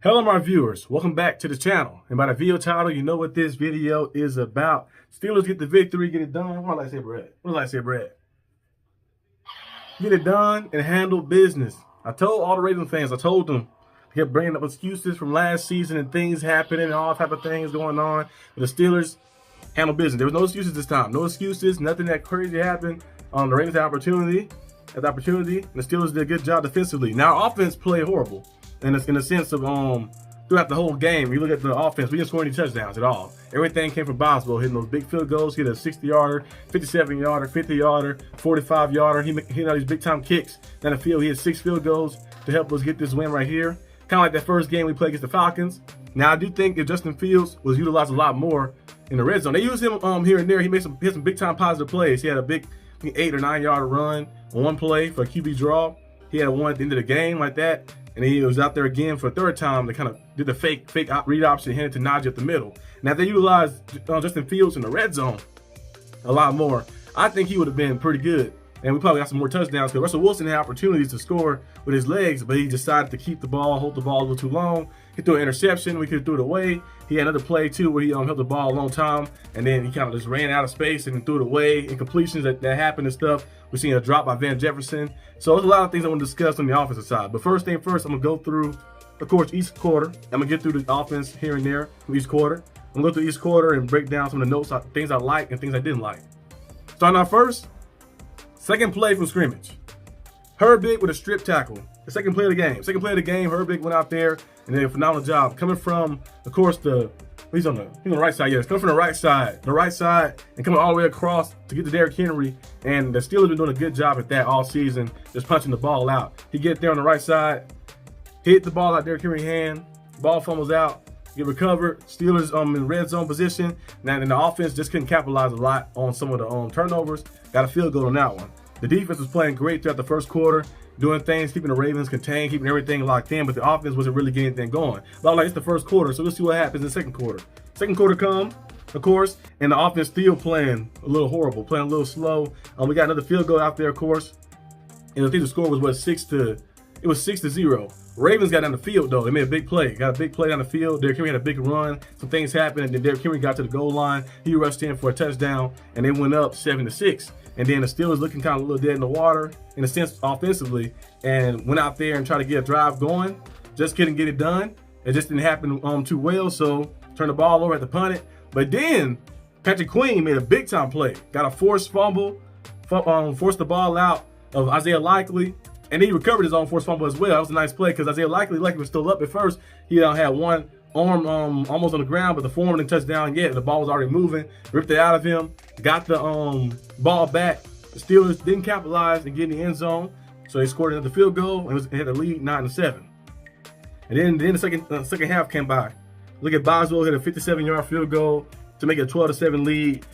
Hello my viewers, welcome back to the channel. And by the video title, you know what this video is about. Steelers get the victory, get it done. What did I say, Brad? What did I say, Brad? Get it done and handle business. I told all the Ravens fans, I told them, they kept bringing up excuses from last season and things happening and all type of things going on. But the Steelers handle business. There was no excuses this time. No excuses, nothing that crazy happened. The Ravens had opportunity, and the Steelers did a good job defensively. Now offense played horrible. And it's in the sense of throughout the whole game, you look at the offense, we didn't score any touchdowns at all. Everything came from Boswell, hitting those big field goals. He hit a 60-yarder, 57-yarder, 50-yarder, 45-yarder. He hit all these big-time kicks down the field. He had 6 field goals to help us get this win right here. Kind of like that first game we played against the Falcons. Now, I do think if Justin Fields was utilized a lot more in the red zone, they used him here and there. He had some big-time positive plays. He had a big 8 or 9-yard run on one play for a QB draw. He had one at the end of the game like that. And he was out there again for a third time. They kind of did the fake read option and handed to Najee up the middle. Now, if they utilized Justin Fields in the red zone a lot more, I think he would have been pretty good. And we probably got some more touchdowns because Russell Wilson had opportunities to score with his legs, but he decided to keep the ball, hold the ball a little too long. He threw an interception. We could have threw it away. He had another play, too, where he held the ball a long time, and then he kind of just ran out of space and threw it away. Incompletions that happened and stuff. We're seeing a drop by Van Jefferson. So there's a lot of things I want to discuss on the offensive side. But first thing first, I'm going to go through, of course, each quarter. I'm going to get through the offense here and there from each quarter. I'm going to go through each quarter and break down some of the notes, things I like and things I didn't like. Starting out first, second play from scrimmage. Herbig with a strip tackle. The second play of the game. Second play of the game, Herbig went out there and did a phenomenal job. Coming from, of course, he's on the right side. Yes, coming from the right side, and coming all the way across to get to Derrick Henry. And the Steelers been doing a good job at that all season, just punching the ball out. He get there on the right side, hit the ball out Derrick Henry's hand, ball fumbles out, get recovered. Steelers in red zone position. Now, and the offense just couldn't capitalize a lot on some of the turnovers. Got a field goal on that one. The defense was playing great throughout the first quarter, doing things, keeping the Ravens contained, keeping everything locked in, but the offense wasn't really getting anything going. But like, it's the first quarter, so we'll see what happens in the second quarter. Second quarter come, of course, and the offense still playing a little horrible, playing a little slow. We got another field goal out there, of course, and I think the score was 6-0. Ravens got down the field though. They made a big play. Got a big play down the field. Derrick Henry had a big run. Some things happened, and then Derrick Henry got to the goal line. He rushed in for a touchdown, and they went up 7-6. And then the Steelers looking kind of a little dead in the water, in a sense, offensively, and went out there and tried to get a drive going. Just couldn't get it done. It just didn't happen too well, so turned the ball over at the punt it. But then Patrick Queen made a big-time play. Got a forced fumble, forced the ball out of Isaiah Likely, and he recovered his own forced fumble as well. That was a nice play because Isaiah Likely was still up at first. He had one arm almost on the ground, but the form didn't touch down yet. The ball was already moving. Ripped it out of him. Got the ball back. The Steelers didn't capitalize and get in the end zone, so they scored another field goal and had a lead 9-7. And then the second half came by. Look at Boswell hit a 57-yard field goal to make it a 12-7 lead.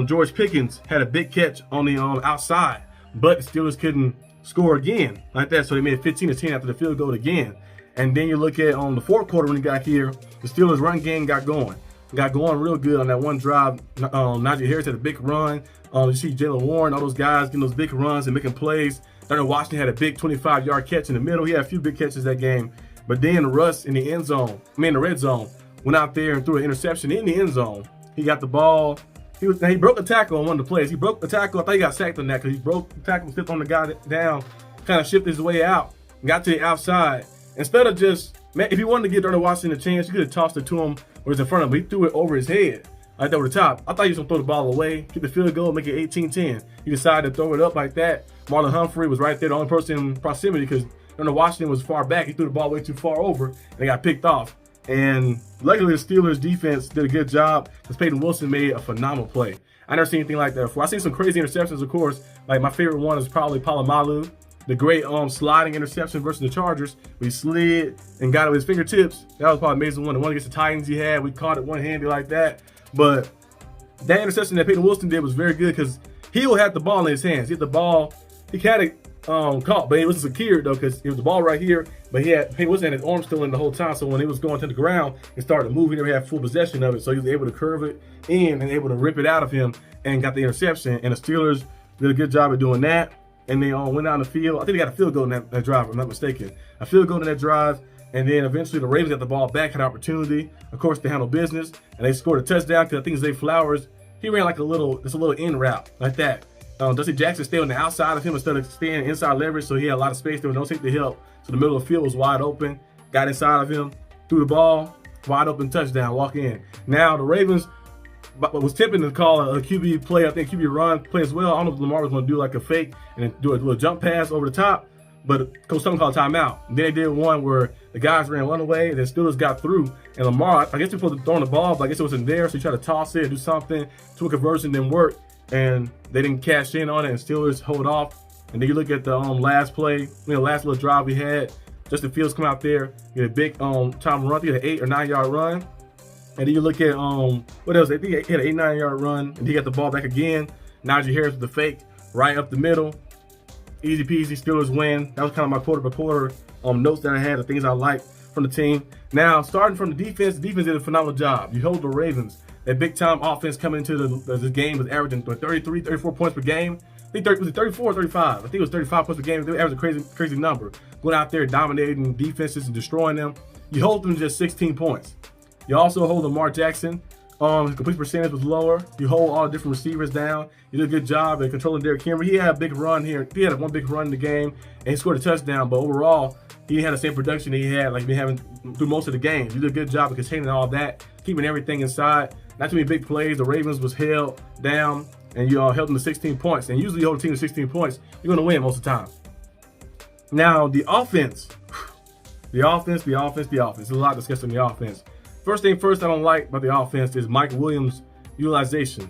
George Pickens had a big catch on the outside, but the Steelers couldn't score again like that, so they made it 15-10 after the field goal again. And then you look at the fourth quarter when he got here, the Steelers' run game got going. Got going real good on that one drive. Najee Harris had a big run. You see Jaylen Warren, all those guys getting those big runs and making plays. Darnell Washington had a big 25-yard catch in the middle. He had a few big catches that game. But then Russ in the the red zone, went out there and threw an interception in the end zone. He got the ball. He broke the tackle on one of the plays. He broke the tackle. I thought he got sacked on that because he broke the tackle, stepped on the guy down, kind of shifted his way out, got to the outside. Instead of just, if he wanted to give Darnell Washington a chance, he could have tossed it to him or was in front of him. He threw it over his head, like that over the top. I thought he was going to throw the ball away, keep the field goal, make it 18-10. He decided to throw it up like that. Marlon Humphrey was right there, the only person in proximity because Darnell Washington was far back. He threw the ball way too far over, and they got picked off. And luckily, the Steelers defense did a good job because Peyton Wilson made a phenomenal play. I never seen anything like that before. I seen some crazy interceptions, of course. Like my favorite one is probably Palomalu. The great sliding interception versus the Chargers. We slid and got it with his fingertips. That was probably amazing one. The one against the Titans he had, we caught it one-handed like that. But that interception that Peyton Wilson did was very good because he'll have the ball in his hands. He had the ball, he had it caught, but it wasn't secured though because it was the ball right here. But Peyton Wilson had his arm still in the whole time. So when he was going to the ground and started moving, he never had full possession of it. So he was able to curve it in and able to rip it out of him and got the interception. And the Steelers did a good job of doing that. And they went down the field. I think they got a field goal in that drive, if I'm not mistaken. A field goal in that drive. And then eventually the Ravens got the ball back, had an opportunity. Of course, they handled business, and they scored a touchdown because I think Zay Flowers, he ran like a little in route like that. Dusty Jackson stayed on the outside of him instead of staying inside leverage, so he had a lot of space. There was no safety help, so the middle of the field was wide open. Got inside of him, threw the ball, wide open touchdown, walk in. Now the Ravens was tempting to call a QB play, I think QB run play as well. I don't know if Lamar was going to do like a fake and then do a little jump pass over the top, but Coach Sutton called timeout. And then they did one where the guys ran one away, and then Steelers got through. And Lamar, I guess he supposed to throw the ball, but I guess it wasn't there, so he tried to toss it, do something, to a conversion, didn't work, and they didn't cash in on it, and Steelers hold off. And then you look at the last play, last little drive we had. Justin Fields come out there, get a big time run, he had an 8 or 9 yard run. And then you look at what else? I think he had an 8, 9 yard run, and he got the ball back again. Najee Harris with the fake right up the middle. Easy peasy, Steelers win. That was kind of my quarter by quarter notes that I had, the things I liked from the team. Now, starting from the defense did a phenomenal job. You hold the Ravens. That big time offense coming into the game was averaging 33, 34 points per game. I think was it 34 or 35? I think it was 35 points per game. They averaged a crazy number. Going out there dominating defenses and destroying them. You hold them to just 16 points. You also hold Lamar Jackson. His complete percentage was lower. You hold all the different receivers down. You did a good job at controlling Derrick Henry. He had a big run here. He had one big run in the game, and he scored a touchdown. But overall, he had the same production he had like been having through most of the games. You did a good job of containing all that, keeping everything inside. Not too many big plays. The Ravens was held down, and you held them to 16 points. And usually you hold a team to 16 points, you're going to win most of the time. Now, the offense. The offense. There's a lot discussed on the offense. First thing first I don't like about the offense is Mike Williams' utilization.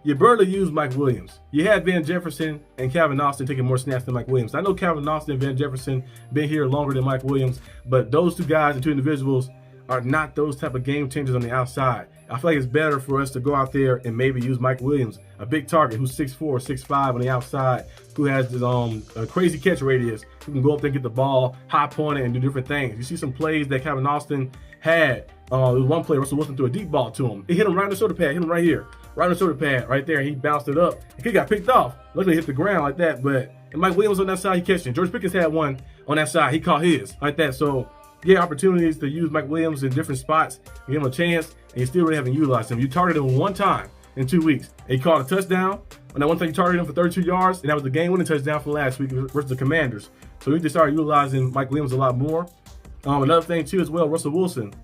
You barely use Mike Williams. You had Van Jefferson and Calvin Austin taking more snaps than Mike Williams. I know Calvin Austin and Van Jefferson been here longer than Mike Williams, but those two guys and two individuals are not those type of game changers on the outside. I feel like it's better for us to go out there and maybe use Mike Williams, a big target who's 6'4", 6'5" on the outside, who has this a crazy catch radius, who can go up there and get the ball, high point it, and do different things. You see some plays that Calvin Austin had. There was one play, Russell Wilson threw a deep ball to him. It hit him right on the shoulder pad, hit him right here. Right on the shoulder pad, right there. He bounced it up. He got picked off. Luckily, hit the ground like that. But and Mike Williams on that side, he catched it. George Pickens had one on that side. He caught his like that. So, yeah, opportunities to use Mike Williams in different spots. You give him a chance, and you still really haven't utilized him. You targeted him one time in 2 weeks, and he caught a touchdown. And that one time you targeted him for 32 yards, and that was the game-winning touchdown from last week versus the Commanders. So we need to start utilizing Mike Williams a lot more. Another thing, too, as well, Russell Wilson.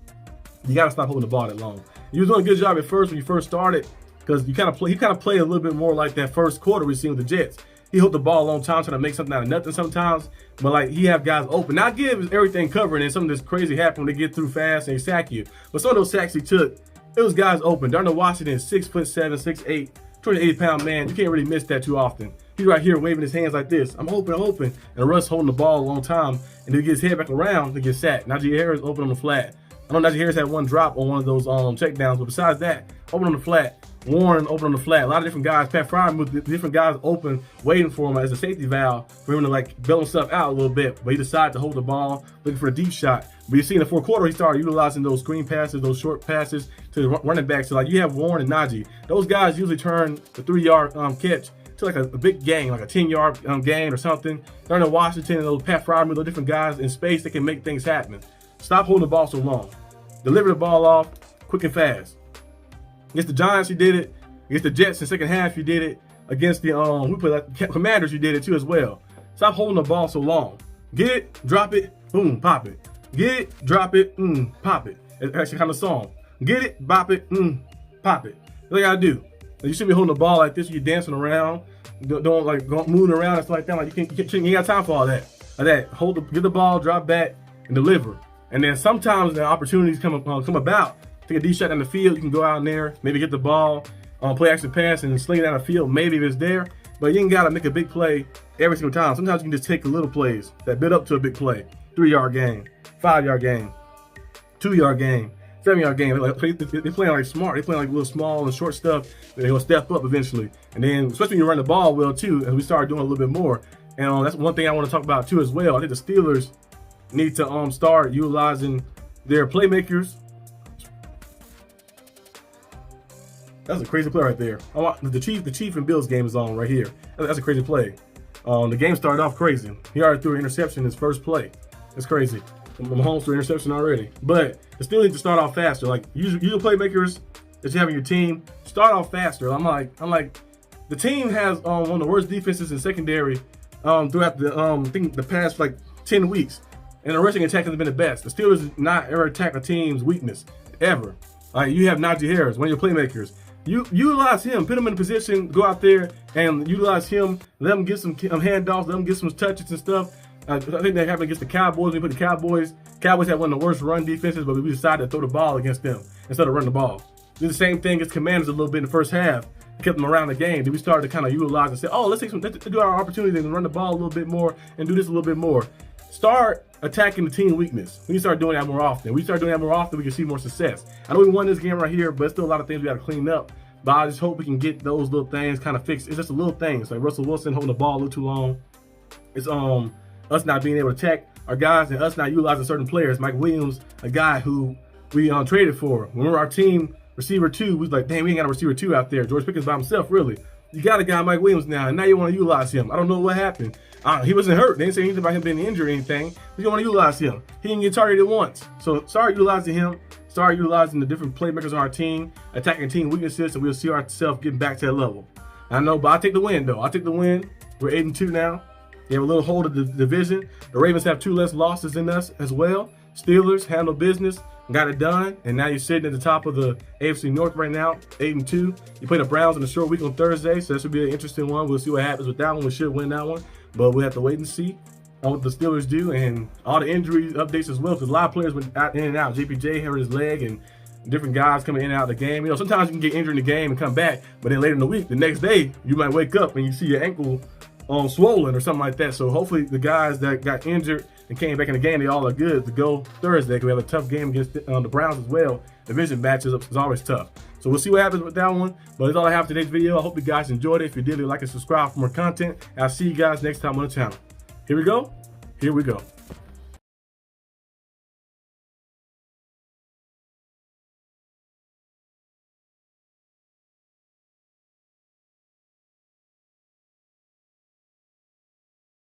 You got to stop holding the ball that long. You was doing a good job at first when you first started, because he kind of played a little bit more like that first quarter we seen with the Jets. He held the ball a long time, trying to make something out of nothing sometimes. But like he have guys open. Not give everything covered, and something that's crazy happen when they get through fast and they sack you. But some of those sacks he took, it was guys open. Darnell Washington, 6'7", 6'8", 280-pound man. You can't really miss that too often. He's right here waving his hands like this. I'm open. And Russ holding the ball a long time, and then he gets his head back around to get sacked. Najee Harris open on the flat. I know Najee Harris had one drop on one of those checkdowns, but besides that, open on the flat. Warren open on the flat. A lot of different guys. Pat Fryer with different guys open, waiting for him as a safety valve for him to like bail himself out a little bit. But he decided to hold the ball, looking for a deep shot. But you see in the fourth quarter, he started utilizing those screen passes, those short passes to the running backs. So like you have Warren and Najee. Those guys usually turn the 3-yard catch to like a big gain, like a 10-yard gain or something. Darnell Washington and those Pat Fryer with those different guys in space that can make things happen. Stop holding the ball so long. Deliver the ball off quick and fast. Against the Giants, you did it. Against the Jets in the second half, you did it. Against the Commanders, you did it too as well. Stop holding the ball so long. Get it, drop it, boom, pop it. Get it, drop it, pop it. It's actually kind of a song. Get it, bop it, pop it. That's what you gotta do. You shouldn't be holding the ball like this when you're dancing around. Don't like moving around and stuff like that. Like you ain't got time for all that. Like that. Get the ball, drop back, and deliver. And then sometimes the opportunities come about. Take a deep shot down the field. You can go out in there, maybe get the ball, play action pass, and sling it down the field. Maybe if it's there, but you ain't got to make a big play every single time. Sometimes you can just take the little plays that build up to a big play. 3-yard gain, 5-yard gain, 2-yard gain, 7-yard gain. They're playing like smart. They're playing like little small and short stuff. They're going to step up eventually. And then, especially when you run the ball well too, and we started doing a little bit more. And that's one thing I want to talk about too as well. I think the Steelers need to start utilizing their playmakers. That's a crazy play right there. The Chief and Bills game is on right here. That's a crazy play. The game started off crazy. He already threw an interception in his first play. It's crazy. Mahomes threw interception already. But the Steelers need to start off faster. Like, use the playmakers that you have in your team. Start off faster. I'm like, the team has one of the worst defenses in secondary throughout the I think the past like 10 weeks. And the rushing attack has been the best. The Steelers not ever attack a team's weakness, ever. Like, you have Najee Harris, one of your playmakers. You utilize him, put him in a position, go out there and utilize him, let him get some handoffs, let him get some touches and stuff. I think that happened against the Cowboys. We put the Cowboys had one of the worst run defenses, but we decided to throw the ball against them instead of run the ball. Did the same thing against Commanders a little bit in the first half. Kept them around the game. Then we started to kind of utilize and say, oh, let's do our opportunity to run the ball a little bit more and do this a little bit more. Start attacking the team weakness. We start doing that more often. We start doing that more often, we can see more success. I know we won this game right here, but still a lot of things we got to clean up. But I just hope we can get those little things kind of fixed. It's just a little things like Russell Wilson holding the ball a little too long. It's us not being able to attack our guys and us not utilizing certain players. Mike Williams, a guy who we traded for. When we were our team receiver 2, we was like, dang, we ain't got a receiver 2 out there. George Pickens by himself, really. You got a guy, Mike Williams, now, and now you want to utilize him. I don't know what happened. He wasn't hurt. They didn't say anything about him being injured or anything. We don't want to utilize him. He didn't get targeted once. So start utilizing him. Start utilizing the different playmakers on our team, attacking team weaknesses, and we'll see ourselves getting back to that level. I know, but I'll take the win, though. I'll take the win. We're 8-2 now. They have a little hold of the division. The Ravens have 2 less losses than us as well. Steelers handle business, got it done, and now you're sitting at the top of the AFC North right now, 8-2. You play the Browns in a short week on Thursday, so that should be an interesting one. We'll see what happens with that one. We should win that one, but we'll have to wait and see on what the Steelers do, and all the injury updates as well, because a lot of players went out in and out. JPJ hurt his leg, and different guys coming in and out of the game. You know, sometimes you can get injured in the game and come back, but then later in the week, the next day, you might wake up and you see your ankle swollen or something like that. So hopefully the guys that got injured and came back in the game, they all are good to go Thursday, because we have a tough game against the Browns as well. Division matches is always tough. So we'll see what happens with that one. But that's all I have for today's video. I hope you guys enjoyed it. If you did, like and subscribe for more content. I'll see you guys next time on the channel. Here we go. Here we go.